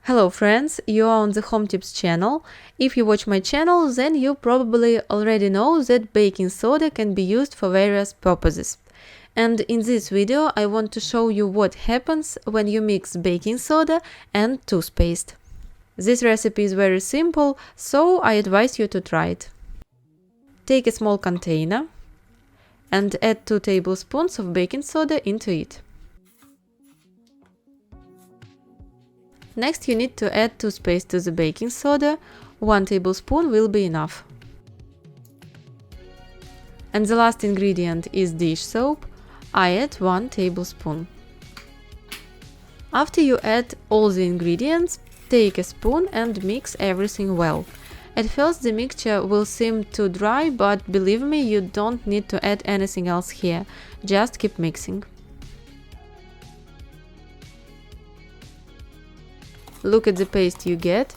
Hello friends, you are on the Home Tips channel. If you watch my channel, then you probably already know that baking soda can be used for various purposes. And in this video I want to show you what happens when you mix baking soda and toothpaste. This recipe is very simple, so I advise you to try it. Take a small container and add 2 tablespoons of baking soda into it. Next you need to add toothpaste to the baking soda. 1 tablespoon will be enough. And the last ingredient is dish soap. I add 1 tablespoon. After you add all the ingredients, take a spoon and mix everything well. At first the mixture will seem too dry, but believe me, you don't need to add anything else here. Just keep mixing. Look at the paste you get.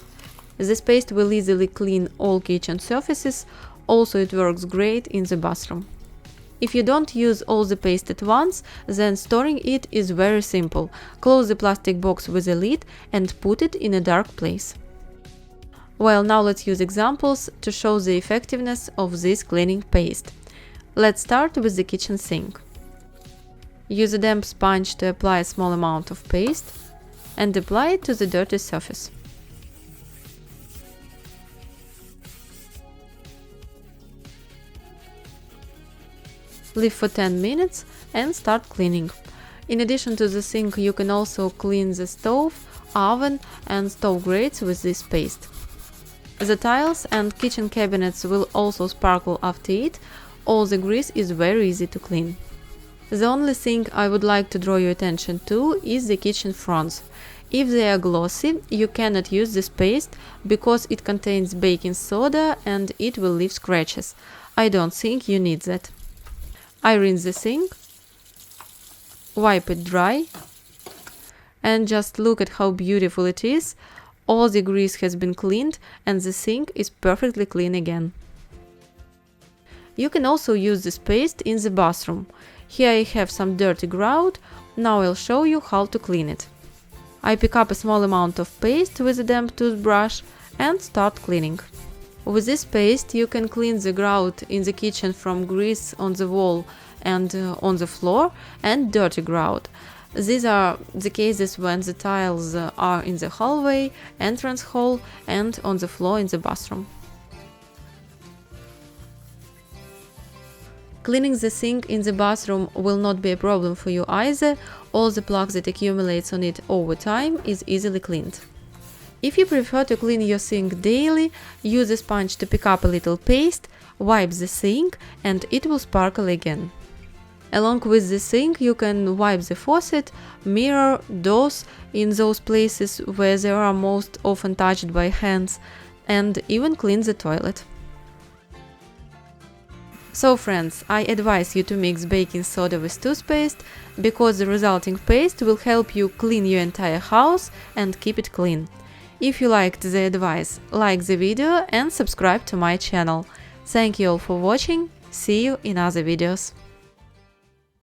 This paste will easily clean all kitchen surfaces. Also, it works great in the bathroom. If you don't use all the paste at once, then storing it is very simple. Close the plastic box with a lid and put it in a dark place. Well, now let's use examples to show the effectiveness of this cleaning paste. Let's start with the kitchen sink. Use a damp sponge to apply a small amount of paste and apply it to the dirty surface. Leave for 10 minutes and start cleaning. In addition to the sink, you can also clean the stove, oven and stove grates with this paste. The tiles and kitchen cabinets will also sparkle after it. All the grease is very easy to clean. The only thing I would like to draw your attention to is the kitchen fronts. If they are glossy, you cannot use this paste because it contains baking soda and it will leave scratches. I don't think you need that. I rinse the sink, wipe it dry, and just look at how beautiful it is. All the grease has been cleaned and the sink is perfectly clean again. You can also use this paste in the bathroom. Here I have some dirty grout. Now I'll show you how to clean it. I pick up a small amount of paste with a damp toothbrush and start cleaning. With this paste you can clean the grout in the kitchen from grease on the wall and on the floor and dirty grout. These are the cases when the tiles are in the hallway, entrance hall and on the floor in the bathroom. Cleaning the sink in the bathroom will not be a problem for you either. All the plaque that accumulates on it over time is easily cleaned. If you prefer to clean your sink daily, use a sponge to pick up a little paste, wipe the sink and it will sparkle again. Along with the sink you can wipe the faucet, mirror, doors in those places where they are most often touched by hands, and even clean the toilet. So friends, I advise you to mix baking soda with toothpaste, because the resulting paste will help you clean your entire house and keep it clean. If you liked the advice, like the video and subscribe to my channel. Thank you all for watching, see you in other videos.